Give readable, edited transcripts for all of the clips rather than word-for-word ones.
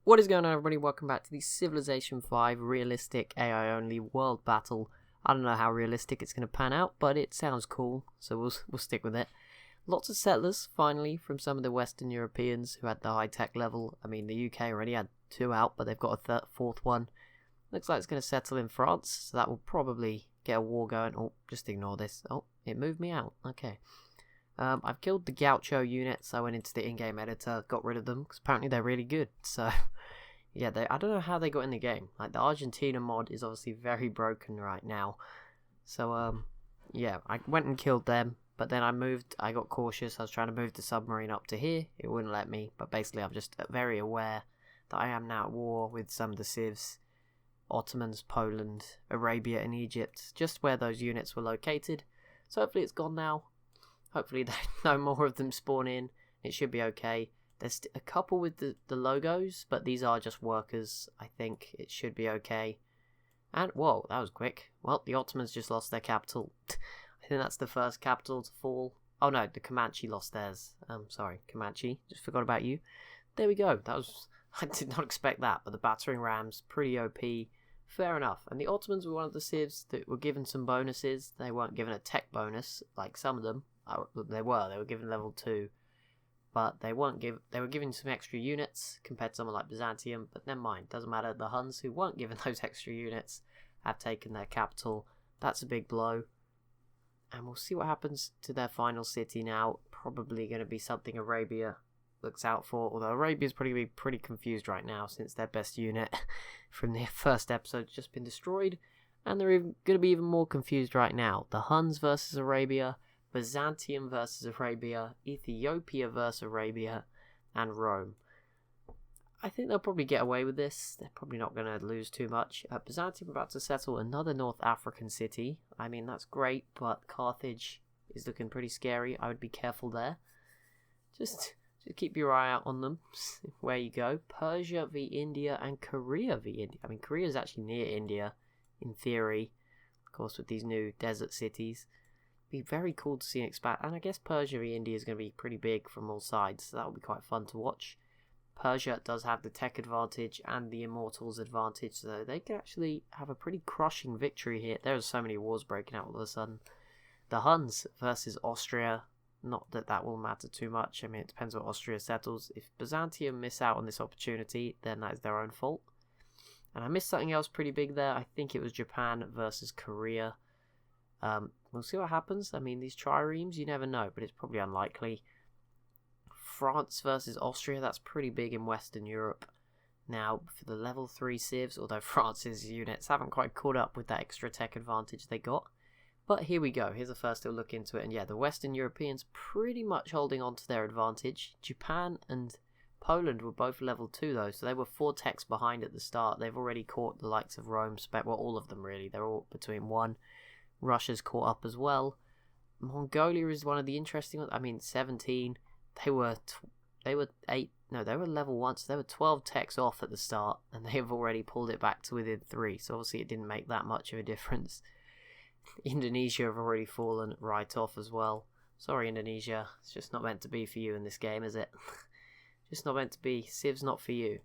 What is going on, everybody? Welcome back to the Civilization 5 realistic AI only world battle. I don't know how realistic it's going to pan out, but it sounds cool, so we'll stick with it. Lots of settlers, finally, from some of the Western Europeans who had the high-tech level. I mean, the UK already had 2 out, but they've got a fourth one. Looks like it's going to settle in France, so that will probably get a war going. Oh, just ignore this. Oh, it moved me out. Okay. I've killed the Gaucho units. I went into the in-game editor, got rid of them, because apparently they're really good. So, yeah, I don't know how they got in the game. Like, the Argentina mod is obviously very broken right now. So, yeah, I went and killed them, but then I got cautious. I was trying to move the submarine up to here. It wouldn't let me, but basically I'm just very aware that I am now at war with some of the civs. Ottomans, Poland, Arabia, and Egypt, just where those units were located. So hopefully it's gone now. Hopefully no more of them spawn in. It should be okay. There's a couple with the logos, but these are just workers. I think it should be okay. And, whoa, that was quick. Well, the Ottomans just lost their capital. I think that's the first capital to fall. Oh no, the Comanche lost theirs. Sorry, Comanche. Just forgot about you. There we go. I did not expect that, but the battering rams, pretty OP. Fair enough. And the Ottomans were one of the civs that were given some bonuses. They weren't given a tech bonus, like some of them. They were given level 2, but they were given some extra units compared to someone like Byzantium, but never mind, doesn't matter. The Huns, who weren't given those extra units, have taken their capital. That's a big blow, and we'll see what happens to their final city now. Probably going to be something Arabia looks out for, although Arabia's probably going to be pretty confused right now since their best unit from the first episode has just been destroyed, and they're going to be even more confused right now. The Huns versus Arabia, Byzantium versus Arabia, Ethiopia versus Arabia, and Rome. I think they'll probably get away with this. They're probably not going to lose too much. Byzantium about to settle another North African city. I mean, that's great, but Carthage is looking pretty scary. I would be careful there. Just keep your eye out on them. Where you go. Persia v India and Korea v India. I mean, Korea is actually near India, in theory. Of course, with these new desert cities. Be very cool to see an expand, and I guess Persia v India is going to be pretty big from all sides, so that will be quite fun to watch. Persia does have the tech advantage and the Immortals advantage, so they can actually have a pretty crushing victory here. There are so many wars breaking out all of a sudden. The Huns versus Austria, not that that will matter too much. I mean, it depends what Austria settles. If Byzantium miss out on this opportunity, then that is their own fault. And I missed something else pretty big there. I think it was Japan versus Korea. We'll see what happens. I mean, these triremes, you never know, but it's probably unlikely. France versus Austria, that's pretty big in Western Europe. Now, for the level 3 civs, although France's units haven't quite caught up with that extra tech advantage they got. But here we go. Here's a first little look into it. And yeah, the Western Europeans pretty much holding on to their advantage. Japan and Poland were both level 2 though, so they were 4 techs behind at the start. They've already caught the likes of Rome, well, all of them really. They're all between 1. Russia's caught up as well. Mongolia is one of the interesting ones. I mean, 17. They were level 1, so they were 12 techs off at the start, and they have already pulled it back to within 3, so obviously it didn't make that much of a difference. Indonesia have already fallen right off as well. Sorry, Indonesia. It's just not meant to be for you in this game, is it? Just not meant to be. Civ's not for you.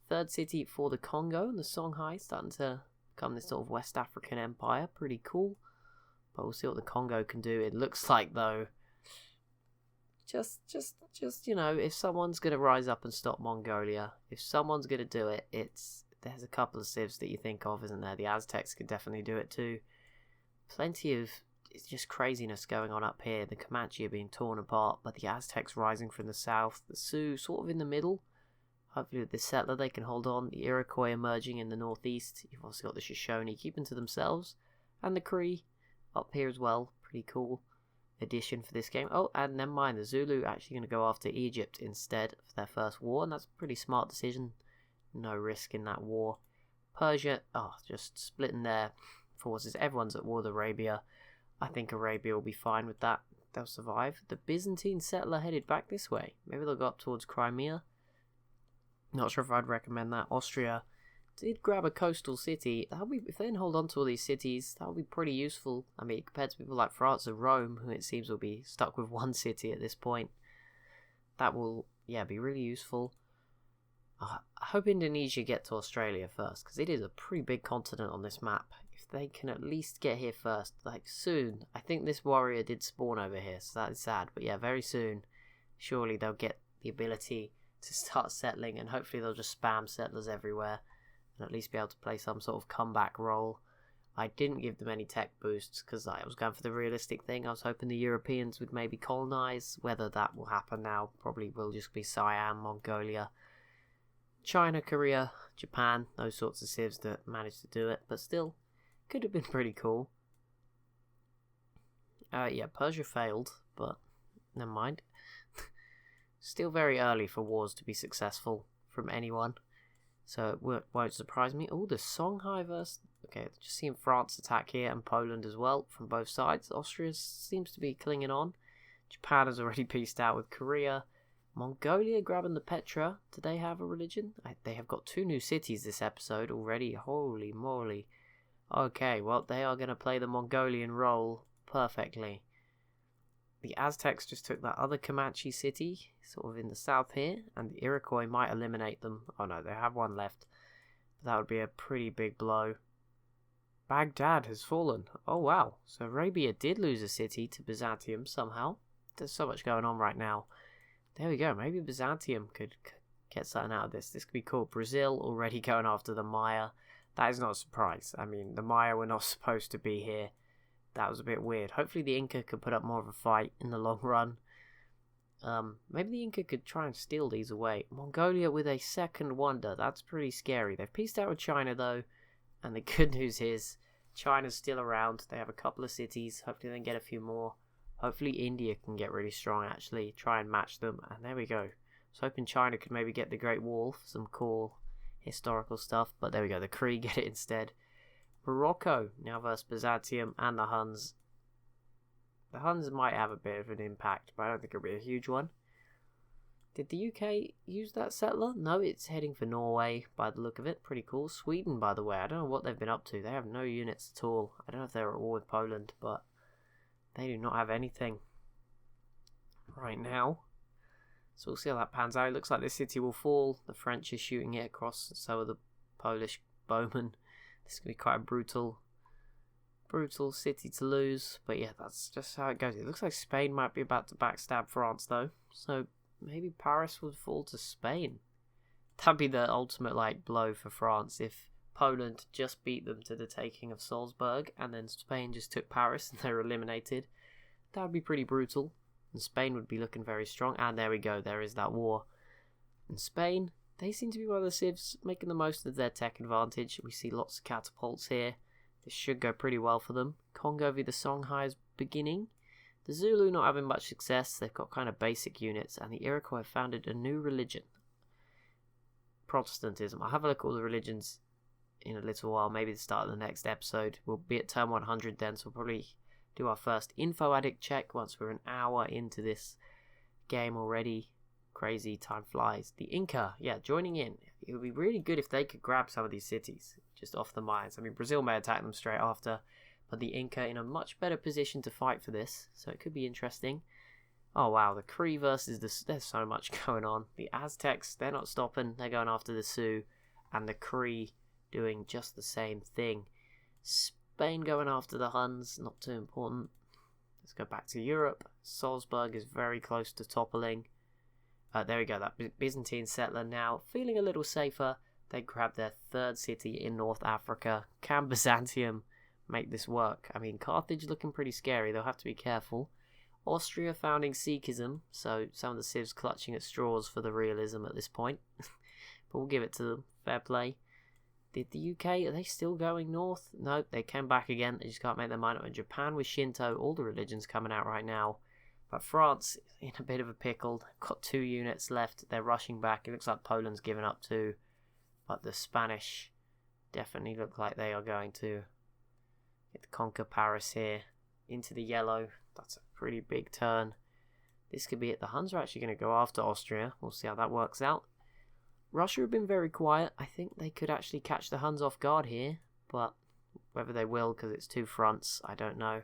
Third city for the Congo and the Songhai, starting to become this sort of West African empire. Pretty cool. But we'll see what the Congo can do. It looks like, though, just you know, if someone's going to rise up and stop Mongolia, if someone's going to do it, there's a couple of civs that you think of, isn't there? The Aztecs could definitely do it too. Plenty of it's just craziness going on up here. The Comanche are being torn apart, but the Aztecs rising from the south. The Sioux sort of in the middle. Hopefully with this settler they can hold on. The Iroquois emerging in the northeast. You've also got the Shoshone keeping to themselves. And the Cree up here as well. Pretty cool addition for this game. Oh, and never mind. The Zulu actually going to go after Egypt instead for their first war. And that's a pretty smart decision. No risk in that war. Persia, just splitting their forces. Everyone's at war with Arabia. I think Arabia will be fine with that. They'll survive. The Byzantine settler headed back this way. Maybe they'll go up towards Crimea. Not sure if I'd recommend that. Austria did grab a coastal city. If they can hold on to all these cities, that would be pretty useful. I mean, compared to people like France and Rome, who it seems will be stuck with one city at this point. That will, be really useful. I hope Indonesia get to Australia first, because it is a pretty big continent on this map. If they can at least get here first, like soon. I think this warrior did spawn over here, so that is sad. But yeah, very soon, surely they'll get the ability to start settling, and hopefully they'll just spam settlers everywhere, and at least be able to play some sort of comeback role. I didn't give them any tech boosts, because I was going for the realistic thing. I was hoping the Europeans would maybe colonize. Whether that will happen now, probably will just be Siam, Mongolia, China, Korea, Japan, those sorts of civs that managed to do it, but still, could have been pretty cool. Yeah, Persia failed, but never mind. Still very early for wars to be successful from anyone, so it won't surprise me. Oh, the Songhai versus... Okay, just seeing France attack here, and Poland as well, from both sides. Austria seems to be clinging on. Japan has already peaced out with Korea. Mongolia grabbing the Petra. Do they have a religion? They have got 2 new cities this episode already. Holy moly. Okay, well, they are going to play the Mongolian role perfectly. The Aztecs just took that other Comanche city, sort of in the south here, and the Iroquois might eliminate them. Oh no, they have one left. But that would be a pretty big blow. Baghdad has fallen. Oh wow, so Arabia did lose a city to Byzantium somehow. There's so much going on right now. There we go, maybe Byzantium could get something out of this. This could be cool. Brazil already going after the Maya. That is not a surprise. I mean, the Maya were not supposed to be here. That was a bit weird. Hopefully the Inca could put up more of a fight in the long run. Maybe the Inca could try and steal these away. Mongolia with a second wonder. That's pretty scary. They've peaced out with China though. And the good news is China's still around. They have a couple of cities. Hopefully they can get a few more. Hopefully India can get really strong actually. Try and match them. And there we go. I was hoping China could maybe get the Great Wall for some cool historical stuff. But there we go. The Kree get it instead. Morocco now versus Byzantium and the Huns. The Huns might have a bit of an impact, but I don't think it'll be a huge one. Did the UK use that settler? No, it's heading for Norway by the look of it. Pretty cool. Sweden, by the way, I don't know what they've been up to. They have no units at all. I don't know if they're at war with Poland, but they do not have anything right now. So we'll see how that pans out. It looks like this city will fall. The French are shooting it across, and so are the Polish bowmen. This is going to be quite a brutal city to lose. But yeah, that's just how it goes. It looks like Spain might be about to backstab France, though. So maybe Paris would fall to Spain. That'd be the ultimate blow for France if Poland just beat them to the taking of Salzburg and then Spain just took Paris and they're eliminated. That would be pretty brutal. And Spain would be looking very strong. And there we go. There is that war. And Spain, they seem to be one of the civs making the most of their tech advantage. We see lots of catapults here. This should go pretty well for them. Congo v the Songhai is beginning. The Zulu not having much success. They've got kind of basic units. And the Iroquois have founded a new religion. Protestantism. I'll have a look at all the religions in a little while. Maybe the start of the next episode. We'll be at turn 100 then. So we'll probably do our first info addict check once we're an hour into this game already. Crazy, time flies. The Inca, yeah, joining in. It would be really good if they could grab some of these cities just off the mines. I mean, Brazil may attack them straight after, but the Inca in a much better position to fight for this, so it could be interesting. Oh wow, the Kree versus there's so much going on. The Aztecs, they're not stopping. They're going after the Sioux, and the Kree doing just the same thing. Spain going after the Huns, not too important. Let's go back to Europe. Salzburg is very close to toppling. There we go, that Byzantine settler now feeling a little safer. They grab their third city in North Africa. Can Byzantium make this work? I mean, Carthage looking pretty scary. They'll have to be careful. Austria founding Sikhism, so some of the civs clutching at straws for the realism at this point. But we'll give it to them. Fair play. Did the UK, are they still going north? No, they came back again. They just can't make their mind up. And Japan with Shinto, all the religions coming out right now. But France in a bit of a pickle. They've got 2 units left. They're rushing back. It looks like Poland's given up too. But the Spanish definitely look like they are going to conquer Paris here. Into the yellow. That's a pretty big turn. This could be it. The Huns are actually going to go after Austria. We'll see how that works out. Russia have been very quiet. I think they could actually catch the Huns off guard here. But whether they will, because it's 2 fronts, I don't know.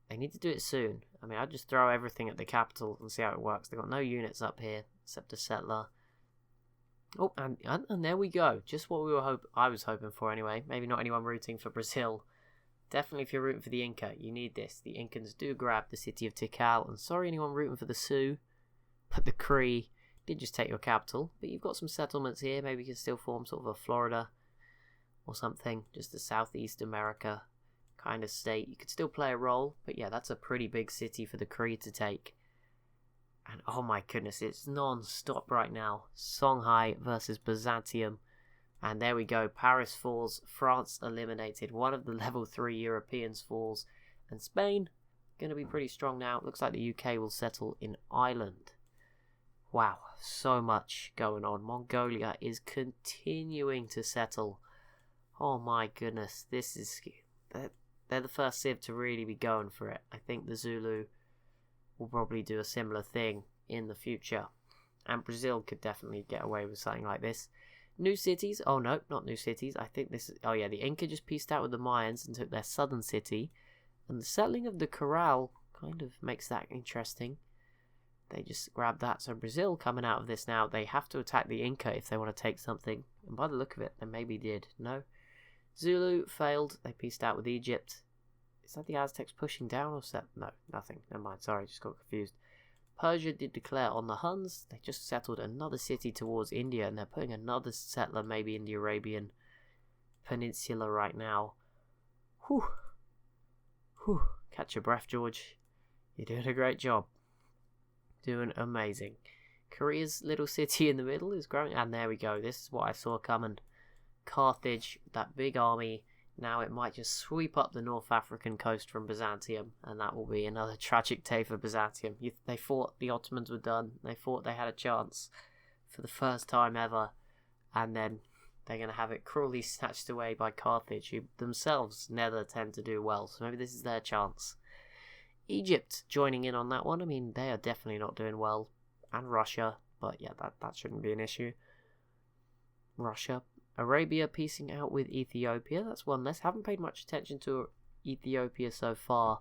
They need to do it soon. I mean, I'd just throw everything at the capital and see how it works. They've got no units up here except a settler. Oh, and there we go. Just what I was hoping for anyway. Maybe not anyone rooting for Brazil. Definitely if you're rooting for the Inca, you need this. The Incans do grab the city of Tikal. And sorry anyone rooting for the Sioux, but the Cree did just take your capital. But you've got some settlements here. Maybe you can still form sort of a Florida or something. Just a Southeast America kind of state. You could still play a role. But yeah, that's a pretty big city for the Cree to take. And oh my goodness, it's non-stop right now. Songhai versus Byzantium. And there we go. Paris falls. France eliminated. One of the level 3 Europeans falls. And Spain, going to be pretty strong now. Looks like the UK will settle in Ireland. Wow, so much going on. Mongolia is continuing to settle. Oh my goodness, this is... They're the first civ to really be going for it. I think the Zulu will probably do a similar thing in the future. And Brazil could definitely get away with something like this. New cities. Oh no, not new cities. I think this is... Oh yeah, the Inca just pieced out with the Mayans and took their southern city. And the settling of the Corral kind of makes that interesting. They just grabbed that. So Brazil coming out of this now, they have to attack the Inca if they want to take something. And by the look of it, they maybe did. No. Zulu failed. They pieced out with Egypt. Is that the Aztecs pushing down or set? No, nothing. Never mind. Sorry, just got confused. Persia did declare on the Huns. They just settled another city towards India, and they're putting another settler maybe in the Arabian Peninsula right now. Whew. Whew. Catch your breath, George. You're doing a great job. Doing amazing. Korea's little city in the middle is growing, and there we go. This is what I saw coming. Carthage, that big army. Now it might just sweep up the North African coast from Byzantium, and that will be another tragic day for Byzantium. They thought the Ottomans were done. They thought they had a chance for the first time ever, and then they're going to have it cruelly snatched away by Carthage, who themselves never tend to do well. So maybe this is their chance. Egypt joining in on that one. I mean, they are definitely not doing well. And Russia, but yeah, that shouldn't be an issue. Russia. Arabia piecing out with Ethiopia. That's one less. Haven't paid much attention to Ethiopia so far.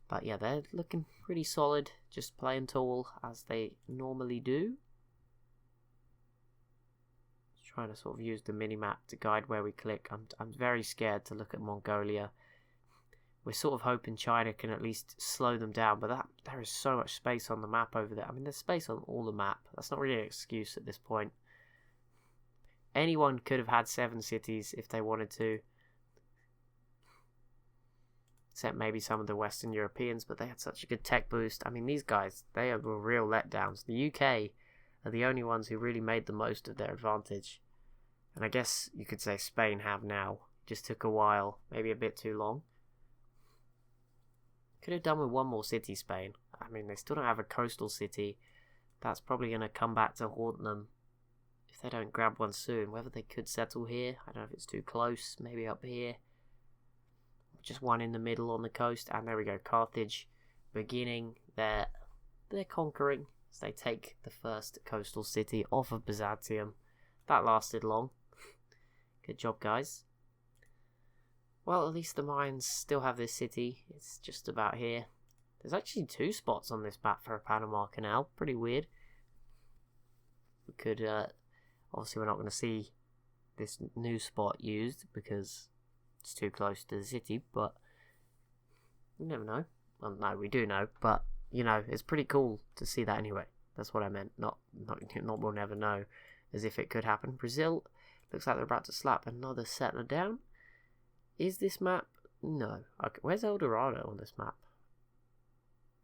But yeah, they're looking pretty solid. Just playing tall as they normally do. Just trying to sort of use the mini-map to guide where we click. I'm very scared to look at Mongolia. We're sort of hoping China can at least slow them down. But there is so much space on the map over there. I mean, there's space on all the map. That's not really an excuse at this point. Anyone could have had 7 cities if they wanted to. Except maybe some of the Western Europeans, but they had such a good tech boost. I mean, these guys, they are real letdowns. The UK are the only ones who really made the most of their advantage. And I guess you could say Spain have now. Just took a while, maybe a bit too long. Could have done with one more city, Spain. I mean, they still don't have a coastal city. That's probably going to come back to haunt them if they don't grab one soon. Whether they could settle here, I don't know if it's too close, maybe up here. Just one in the middle on the coast, and there we go, Carthage beginning their conquering as they take the first coastal city off of Byzantium. That lasted long. Good job, guys. Well, at least the Mayans still have this city. It's just about here. There's actually 2 spots on this map for a Panama Canal. Pretty weird. We could, obviously we're not going to see this new spot used because it's too close to the city, but you never know. Well, no, we do know, but, you know, it's pretty cool to see that anyway. That's what I meant. Not we'll never know, as if it could happen. Brazil looks like they're about to slap another settler down. Is this map? No. Okay, where's El Dorado on this map?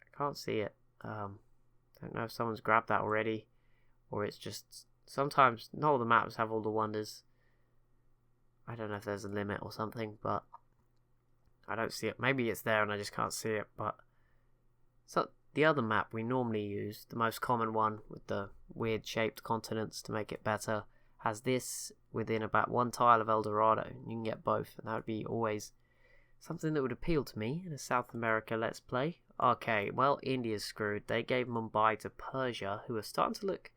I can't see it. Don't know if someone's grabbed that already, or it's just... Sometimes not all the maps have all the wonders. I don't know if there's a limit or something, but I don't see it. Maybe it's there and I just can't see it, but... So, the other map we normally use, the most common one with the weird shaped continents to make it better, has this within about 1 tile of El Dorado. You can get both, and that would be always something that would appeal to me in a South America Let's Play. Okay, well, India's screwed. They gave Mumbai to Persia, who are starting to look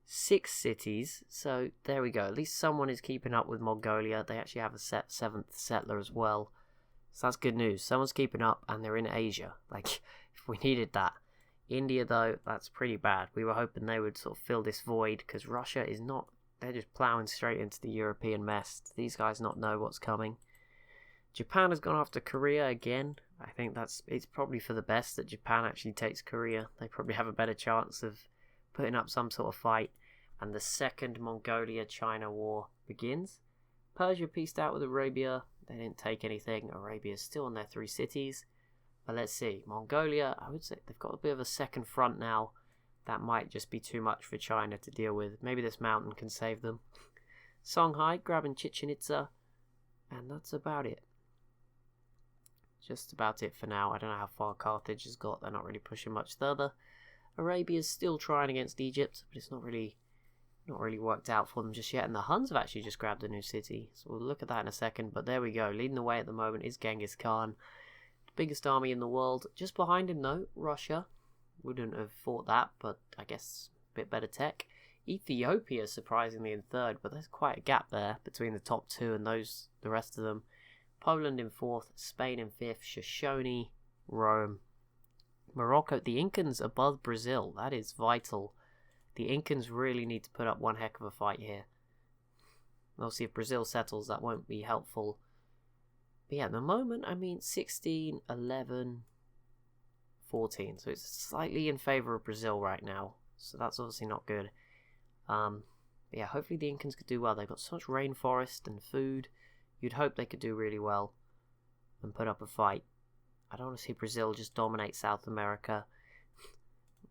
6 cities. So there we go. At least someone is keeping up with Mongolia. They actually have a 7th settler as well. So that's good news. Someone's keeping up, and they're in Asia. Like, if we needed that. India, though, that's pretty bad. We were hoping they would sort of fill this void, because Russia is not they're just ploughing straight into the European mess. These guys not know what's coming. Japan has gone after Korea again. I think it's probably for the best that Japan actually takes Korea. They probably have a better chance of putting up some sort of fight. And the second Mongolia-China war begins. Persia peaced out with Arabia. They didn't take anything. Arabia's still on their 3 cities. But let's see. Mongolia, I would say they've got a bit of a second front now. That might just be too much for China to deal with. Maybe this mountain can save them. Songhai grabbing Chichen Itza. And that's about it. Just about it for now. I don't know how far Carthage has got. They're not really pushing much further. Arabia's still trying against Egypt, but it's not really worked out for them just yet. And the Huns have actually just grabbed a new city. So we'll look at that in a second. But there we go. Leading the way at the moment is Genghis Khan. The biggest army in the world. Just behind him though, Russia. Wouldn't have thought that, but I guess a bit better tech. Ethiopia surprisingly in 3rd, but there's quite a gap there between the top 2 and the rest of them. Poland in 4th, Spain in 5th, Shoshone, Rome. Morocco, the Incans above Brazil. That is vital. The Incans really need to put up one heck of a fight here. Obviously, if Brazil settles, that won't be helpful. But yeah, at the moment, 16, 11, 14. So it's slightly in favour of Brazil right now. So that's obviously not good. Yeah, hopefully the Incans could do well. They've got so much rainforest and food. You'd hope they could do really well and put up a fight. I don't want to see Brazil just dominate South America.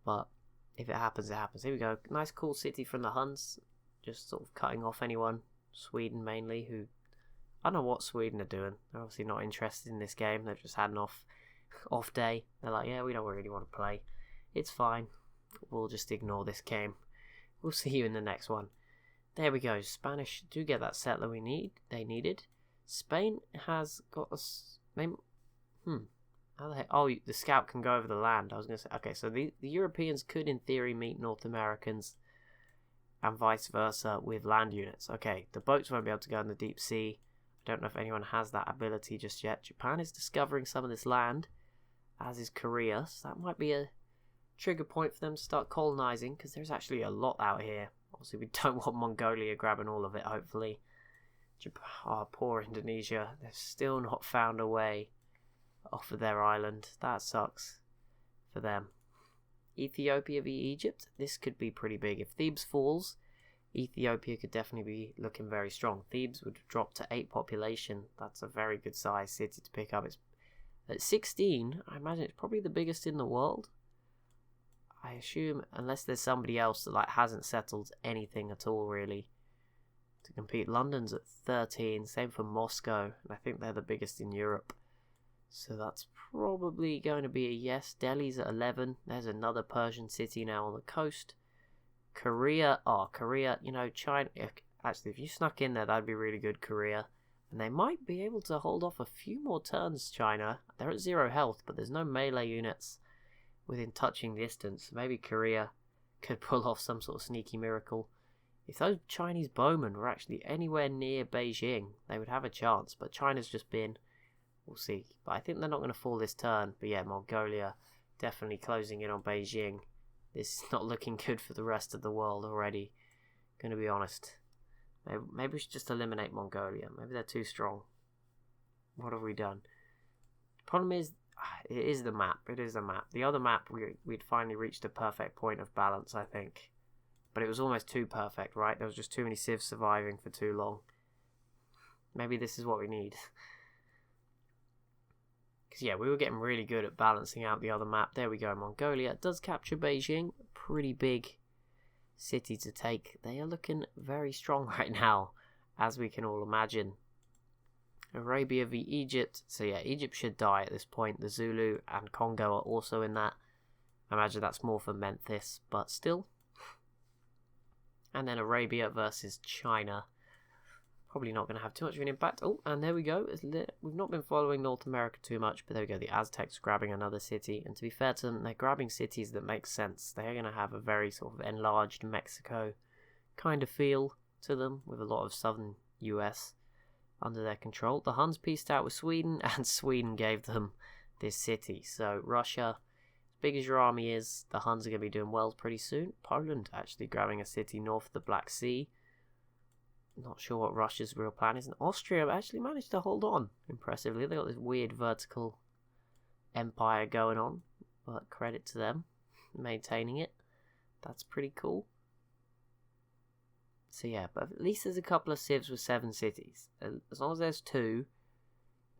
But if it happens, it happens. Here we go. Nice cool city from the Huns. Just sort of cutting off anyone. Sweden mainly, who... I don't know what Sweden are doing. They're obviously not interested in this game. They've just had an off day. They're like, yeah, we don't really want to play. It's fine. We'll just ignore this game. We'll see you in the next one. There we go. Spanish do get that settler they needed. Spain has got a... How the heck? Oh, the scout can go over the land. I was going to say... Okay, so the Europeans could, in theory, meet North Americans and vice versa with land units. Okay, the boats won't be able to go in the deep sea. I don't know if anyone has that ability just yet. Japan is discovering some of this land, as is Korea. So that might be a trigger point for them to start colonizing, because there's actually a lot out here. Obviously, we don't want Mongolia grabbing all of it, hopefully. Oh, poor Indonesia. They've still not found a way off of their island. That sucks for them. Ethiopia v Egypt. This could be pretty big. If Thebes falls, Ethiopia could definitely be looking very strong. Thebes would drop to 8 population. That's a very good size city to pick up. It's at 16. I imagine it's probably the biggest in the world. I assume, unless there's somebody else that hasn't settled anything at all really to compete. London's at 13. Same for Moscow. And I think they're the biggest in Europe. So that's probably going to be a yes. Delhi's at 11. There's another Persian city now on the coast. Korea. Oh, Korea. China. Actually, if you snuck in there, that'd be really good, Korea. And they might be able to hold off a few more turns, China. They're at 0 health, but there's no melee units within touching distance. Maybe Korea could pull off some sort of sneaky miracle. If those Chinese bowmen were actually anywhere near Beijing, they would have a chance. But China's just been... We'll see. But I think they're not going to fall this turn. But yeah, Mongolia definitely closing in on Beijing. This is not looking good for the rest of the world already. Going to be honest. Maybe we should just eliminate Mongolia. Maybe they're too strong. What have we done? The problem is, it is the map. It is the map. The other map, we'd finally reached a perfect point of balance, I think. But it was almost too perfect, right? There was just too many civs surviving for too long. Maybe this is what we need. Because yeah, we were getting really good at balancing out the other map. There we go. Mongolia does capture Beijing. Pretty big city to take. They are looking very strong right now, as we can all imagine. Arabia v Egypt. So yeah, Egypt should die at this point. The Zulu and Congo are also in that. I imagine that's more for Memphis, but still. And then Arabia versus China. Probably not going to have too much of an impact. Oh, and there we go. We've not been following North America too much, but there we go. The Aztecs grabbing another city. And to be fair to them, they're grabbing cities that make sense. They're going to have a very sort of enlarged Mexico kind of feel to them, with a lot of southern US under their control. The Huns peaced out with Sweden, and Sweden gave them this city. So Russia, as big as your army is, the Huns are going to be doing well pretty soon. Poland actually grabbing a city north of the Black Sea. Not sure what Russia's real plan is. And Austria actually managed to hold on impressively. They got this weird vertical empire going on, but credit to them maintaining it. That's pretty cool. So yeah, but at least there's a couple of civs with 7 cities. As long as there's 2,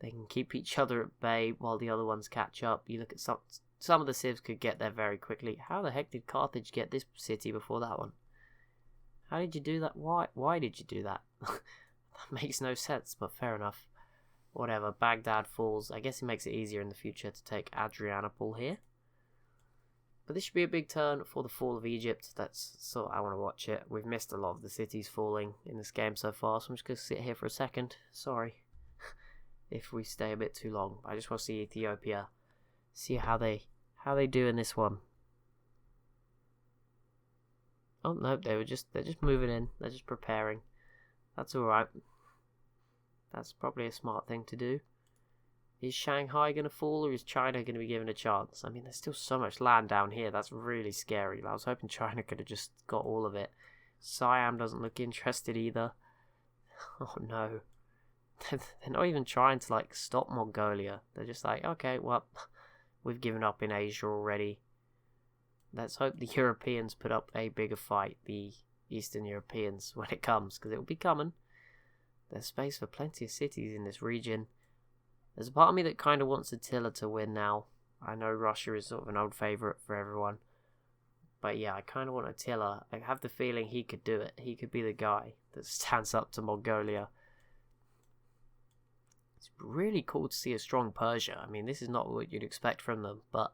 they can keep each other at bay while the other ones catch up. You look at some of the civs could get there very quickly. How the heck did Carthage get this city before that one? How did you do that? Why did you do that? That makes no sense, but fair enough. Whatever, Baghdad falls. I guess it makes it easier in the future to take Adrianople here. But this should be a big turn for the fall of Egypt. I want to watch it. We've missed a lot of the cities falling in this game so far, so I'm just going to sit here for a second. Sorry if we stay a bit too long. I just want to see Ethiopia. See how they do in this one. Oh no, they're just moving in. They're just preparing. That's alright. That's probably a smart thing to do. Is Shanghai going to fall, or is China going to be given a chance? I mean, there's still so much land down here. That's really scary. I was hoping China could have just got all of it. Siam doesn't look interested either. Oh no. They're not even trying to stop Mongolia. They're just like, okay, well, we've given up in Asia already. Let's hope the Europeans put up a bigger fight, the Eastern Europeans, when it comes, because it will be coming. There's space for plenty of cities in this region. There's a part of me that kind of wants Attila to win now. I know Russia is sort of an old favourite for everyone. But yeah, I kind of want Attila. I have the feeling he could do it. He could be the guy that stands up to Mongolia. It's really cool to see a strong Persia. I mean, this is not what you'd expect from them, but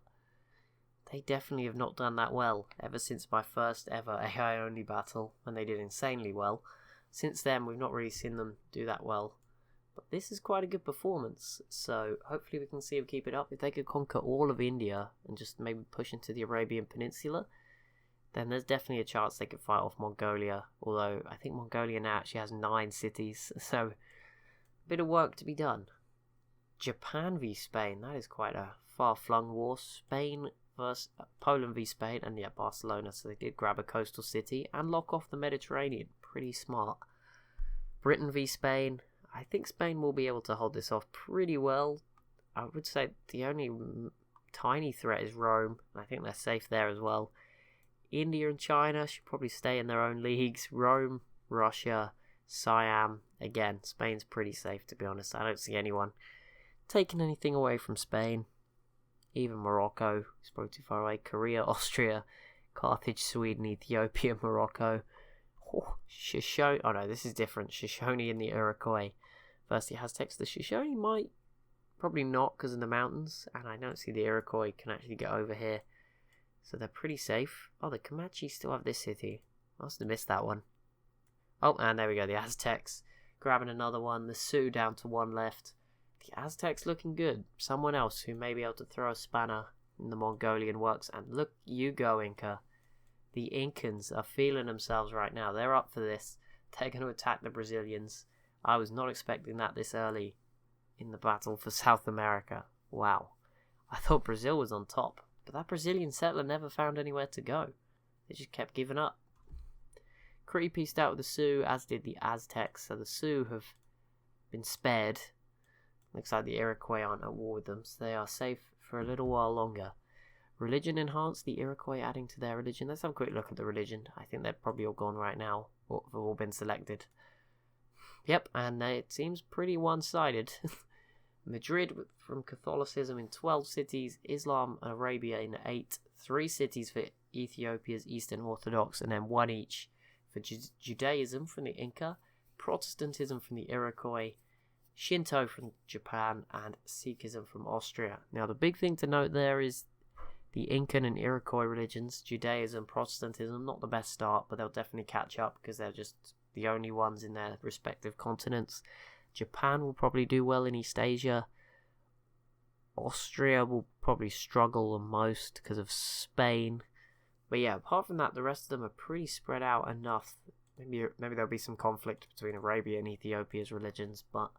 they definitely have not done that well ever since my first ever AI-only battle, when they did insanely well. Since then, we've not really seen them do that well. But this is quite a good performance, so hopefully we can see them keep it up. If they could conquer all of India and just maybe push into the Arabian Peninsula, then there's definitely a chance they could fight off Mongolia. Although, I think Mongolia now actually has 9 cities, so a bit of work to be done. Japan v Spain, that is quite a far-flung war. Spain versus Poland v Spain, and yeah, Barcelona, so they did grab a coastal city and lock off the Mediterranean. Pretty smart. Britain v Spain, I think Spain will be able to hold this off pretty well. I would say the only tiny threat is Rome, and I think they're safe there as well. India and China should probably stay in their own leagues. Rome, Russia, Siam, again, Spain's pretty safe, to be honest. I don't see anyone taking anything away from Spain. Even Morocco is probably too far away. Korea, Austria, Carthage, Sweden, Ethiopia, Morocco. Shoshone. Oh no, this is different. Shoshone and the Iroquois versus the Aztecs. The Shoshone might, probably not because of the mountains, and I don't see the Iroquois can actually get over here, so they're pretty safe. Oh, the Comanche still have this city. I must have missed that one. Oh, and there we go. The Aztecs grabbing another one. The Sioux down to 1 left. The Aztecs looking good. Someone else who may be able to throw a spanner in the Mongolian works. And look you go, Inca. The Incans are feeling themselves right now. They're up for this. They're going to attack the Brazilians. I was not expecting that this early in the battle for South America. Wow. I thought Brazil was on top, but that Brazilian settler never found anywhere to go. They just kept giving up. Crete pieced out with the Sioux, as did the Aztecs, so the Sioux have been spared. Looks like the Iroquois aren't at war with them, so they are safe for a little while longer. Religion enhanced, the Iroquois adding to their religion. Let's have a quick look at the religion. I think they're probably all gone right now, or have all been selected. Yep, and it seems pretty one-sided. Madrid from Catholicism in 12 cities, Islam and Arabia in 8, 3 cities for Ethiopia's Eastern Orthodox, and then 1 each for Judaism from the Inca, Protestantism from the Iroquois, Shinto from Japan, and Sikhism from Austria. Now the big thing to note there is the Incan and Iroquois religions, Judaism, Protestantism, not the best start, but they'll definitely catch up because they're just the only ones in their respective continents. Japan will probably do well in East Asia. Austria will probably struggle the most because of Spain. But yeah, apart from that, the rest of them are pretty spread out enough. Maybe there'll be some conflict between Arabia and Ethiopia's religions, but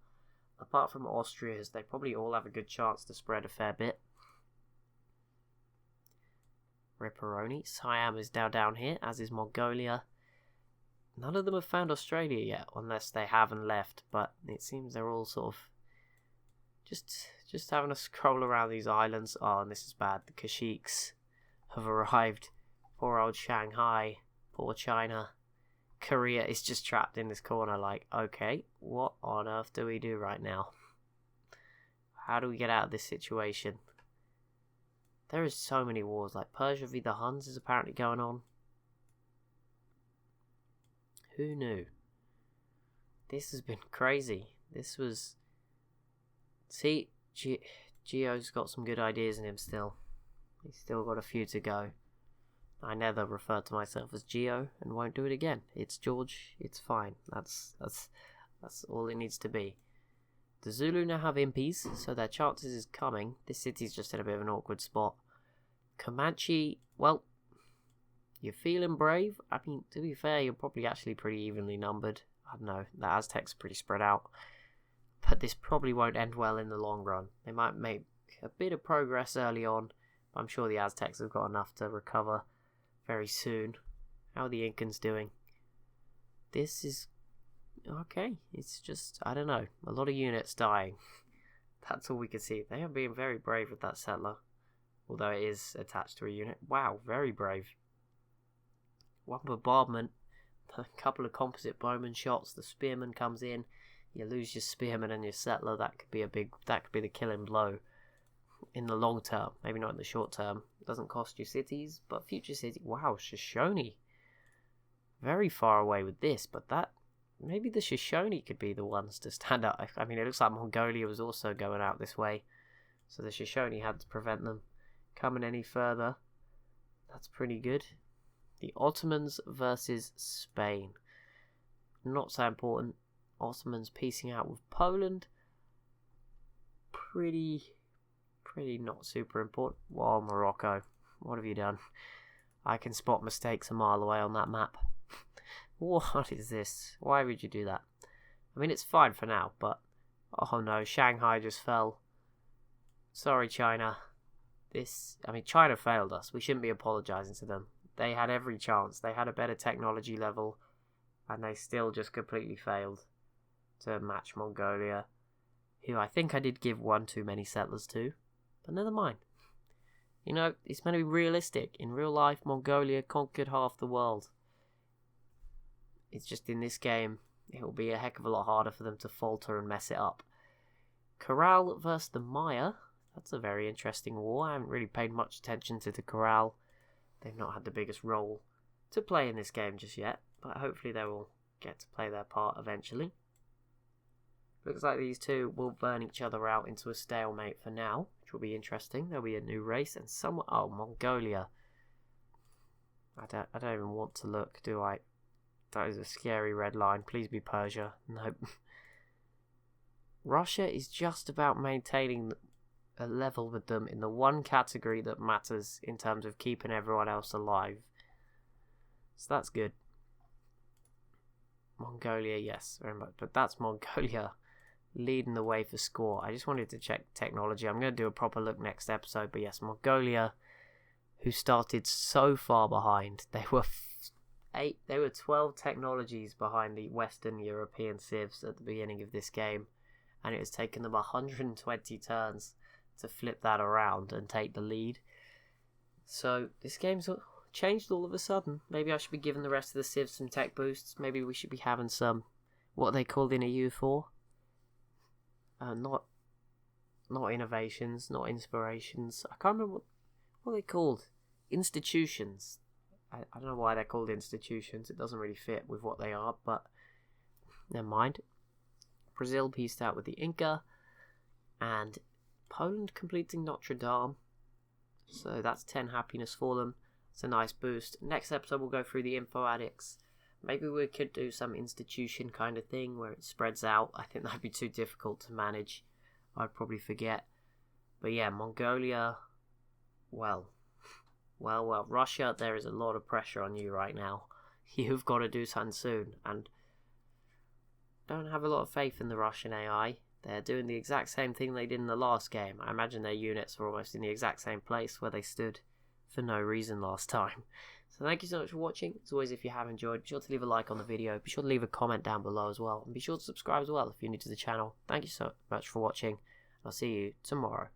apart from Austria's, they probably all have a good chance to spread a fair bit. Ripperoni. Siam is now down here, as is Mongolia. none of them have found Australia yet, unless they haven't left, but it seems they're all sort of just having a scroll around these islands. Oh, and this is bad. The Kashyyyks have arrived. Poor old Shanghai. Poor China. Korea is just trapped in this corner like, okay, what on earth do we do right now? How do we get out of this situation? There is so many wars, like Persia v the Huns is apparently going on. Who knew? This has been crazy. This was... See, Geo's got some good ideas in him still. He's still got a few to go. I never refer to myself as Geo and won't do it again. It's George, it's fine. That's all it needs to be. The Zulu now have impies, so their chances is coming. This city's just in a bit of an awkward spot. Comanche, well, you're feeling brave. I mean, to be fair, you're probably actually pretty evenly numbered. I don't know, the Aztecs are pretty spread out. But this probably won't end well in the long run. They might make a bit of progress early on, but I'm sure the Aztecs have got enough to recover very soon. How are the Incans doing? This is... okay, it's just, I don't know, a lot of units dying. That's all we can see. They are being very brave with that settler, although it is attached to a unit. Wow, very brave. One bombardment, a couple of composite bowman shots, the spearman comes in, you lose your spearman and your settler. That could be the killing blow in the long term, maybe not in the short term. It doesn't cost you cities, but future cities. Wow, Shoshone, very far away with this, but that maybe the Shoshone could be the ones to stand up. I mean, it looks like Mongolia was also going out this way, so the Shoshone had to prevent them coming any further. That's pretty good. The Ottomans versus Spain. Not so important. Ottomans piecing out with Poland. Pretty not super important. Wow, Morocco, what have you done? I can spot mistakes a mile away on that map. What is this? Why would you do that? I mean, it's fine for now, but... oh no, Shanghai just fell. Sorry, China. China failed us. We shouldn't be apologising to them. They had every chance. They had a better technology level, and they still just completely failed to match Mongolia, who I think I did give one too many settlers to, but never mind. You know, it's meant to be realistic. In real life, Mongolia conquered half the world. It's just in this game, it will be a heck of a lot harder for them to falter and mess it up. Corral versus the Maya. That's a very interesting war. I haven't really paid much attention to the Corral. They've not had the biggest role to play in this game just yet, but hopefully they will get to play their part eventually. Looks like these two will burn each other out into a stalemate for now, which will be interesting. There'll be a new race and someone... oh, Mongolia. I don't even want to look, do I? That is a scary red line. Please be Persia. Nope. Russia is just about maintaining a level with them in the one category that matters in terms of keeping everyone else alive. So that's good. Mongolia, yes, very much. But that's Mongolia leading the way for score. I just wanted to check technology. I'm going to do a proper look next episode. But yes, Mongolia, who started so far behind. They were 12 technologies behind the Western European civs at the beginning of this game. And it has taken them 120 turns to flip that around and take the lead. So this game's changed all of a sudden. Maybe I should be giving the rest of the civs some tech boosts. Maybe we should be having some, what are they called in EU4? Not innovations, not inspirations. I can't remember what they're called. Institutions. I don't know why they're called institutions. It doesn't really fit with what they are, but never mind. Brazil pieced out with the Inca, and Poland completing Notre Dame. So that's 10 happiness for them. It's a nice boost. Next episode we'll go through the info addicts. Maybe we could do some institution kind of thing where it spreads out. I think that'd be too difficult to manage. I'd probably forget. But yeah, Mongolia, well, Russia, there is a lot of pressure on you right now. You've got to do something soon. And don't have a lot of faith in the Russian AI. They're doing the exact same thing they did in the last game. I imagine their units are almost in the exact same place where they stood for no reason last time. So thank you so much for watching. As always, if you have enjoyed, be sure to leave a like on the video. Be sure to leave a comment down below as well. And be sure to subscribe as well if you're new to the channel. Thank you so much for watching. I'll see you tomorrow.